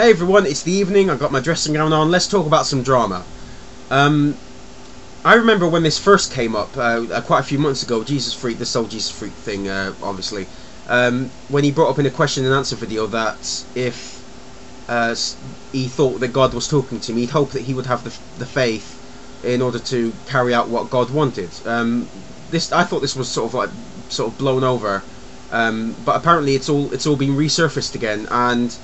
Hey everyone, it's the evening, I've got my dressing gown on, let's talk about some drama. I remember when this first came up, quite a few months ago, Jesus Freak, this whole Jesus Freak thing, obviously, when he brought up in a question and answer video that if he thought that God was talking to him, he'd hope that he would have the faith in order to carry out what God wanted. I thought this was sort of blown over, but apparently it's all been resurfaced again, and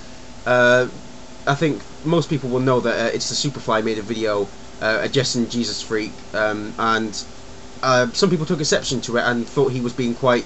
I think most people will know that ItsTheSuperFly made a video addressing Jesus Freak, and some people took exception to it and thought he was being quite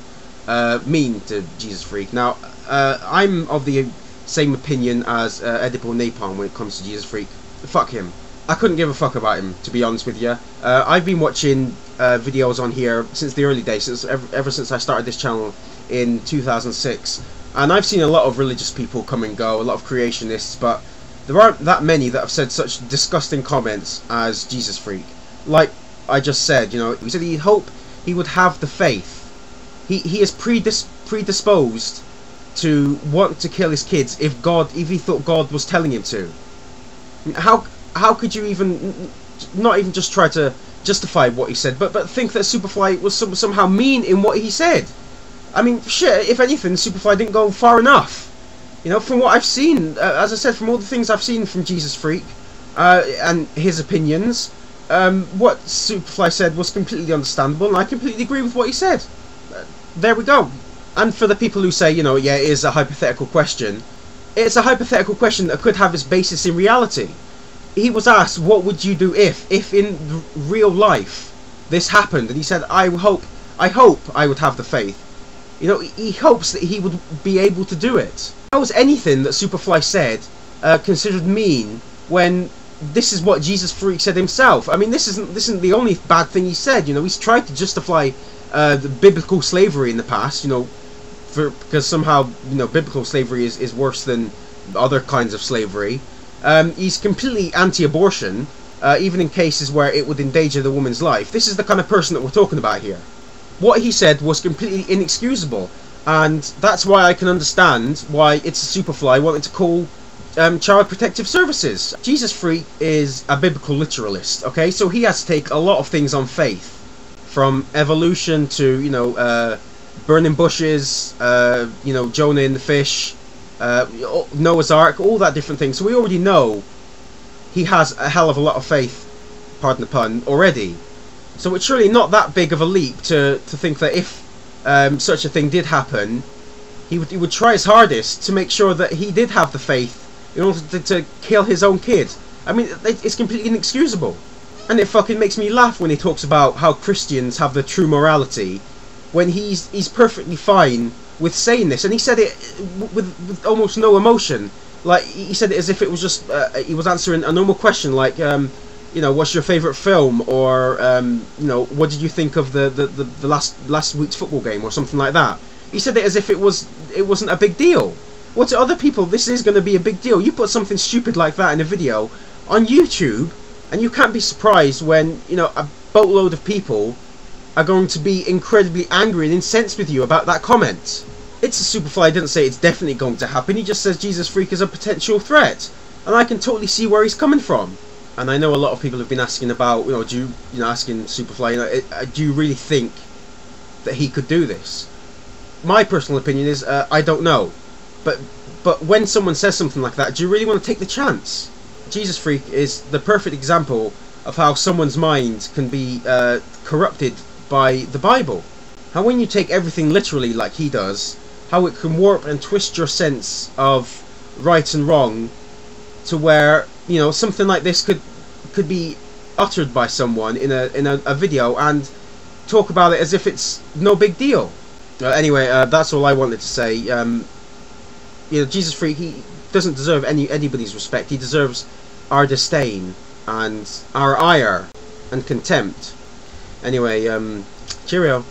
mean to Jesus Freak. Now, I'm of the same opinion as Edible Napalm when it comes to Jesus Freak. Fuck him. I couldn't give a fuck about him, to be honest with you. I've been watching videos on here since the early days, ever since I started this channel in 2006. And I've seen a lot of religious people come and go, a lot of creationists, but there aren't that many that have said such disgusting comments as Jesus Freak. Like I just said, you know, he said he'd hope he would have the faith. He is predisposed to want to kill his kids if he thought God was telling him to. How could you even not even just try to justify what he said, but think that Superfly was somehow mean in what he said? I mean, shit, if anything, Superfly didn't go far enough. You know, from what I've seen, as I said, from all the things I've seen from Jesus Freak, and his opinions, what Superfly said was completely understandable, and I completely agree with what he said. There we go. And for the people who say, you know, yeah, it is a hypothetical question, it's a hypothetical question that could have its basis in reality. He was asked, what would you do if in real life this happened? And he said, I hope I would have the faith. You know, he hopes that he would be able to do it. How was anything that Superfly said considered mean when this is what Jesus Freak said himself? I mean, this isn't the only bad thing he said. You know, he's tried to justify the biblical slavery in the past. You know, because somehow, you know, biblical slavery is worse than other kinds of slavery. He's completely anti-abortion, even in cases where it would endanger the woman's life. This is the kind of person that we're talking about here. What he said was completely inexcusable, and that's why I can understand why ItsTheSuperFly wanted to call Child Protective Services. Jesus Freak is a biblical literalist, okay? So he has to take a lot of things on faith, from evolution to, you know, burning bushes, you know, Jonah and the fish, Noah's Ark, all that different things. So we already know he has a hell of a lot of faith, pardon the pun, already. So it's surely not that big of a leap to think that if such a thing did happen, he would try his hardest to make sure that he did have the faith in order to kill his own kid. I mean, it's completely inexcusable. And it fucking makes me laugh when he talks about how Christians have the true morality, when he's perfectly fine with saying this. And he said it with almost no emotion. Like, he said it as if it was just, he was answering a normal question, like, you know, what's your favourite film, or you know, what did you think of the last week's football game, or something like that. He said it as if it wasn't a big deal. Well, to other people, this is going to be a big deal. You put something stupid like that in a video on YouTube, and you can't be surprised when, you know, a boatload of people are going to be incredibly angry and incensed with you about that comment. ItsTheSuperFly didn't say it's definitely going to happen. He just says Jesus Freak is a potential threat, and I can totally see where he's coming from. And I know a lot of people have been asking about, you know, asking Superfly, you know, do you really think that he could do this? My personal opinion is, I don't know. But when someone says something like that, do you really want to take the chance? Jesus Freak is the perfect example of how someone's mind can be corrupted by the Bible. How when you take everything literally like he does, how it can warp and twist your sense of right and wrong to where, you know, something like this could be uttered by someone in a video and talk about it as if it's no big deal. Anyway, that's all I wanted to say. You know, Jesus Freak, he doesn't deserve anybody's respect. He deserves our disdain and our ire and contempt. Anyway, cheerio.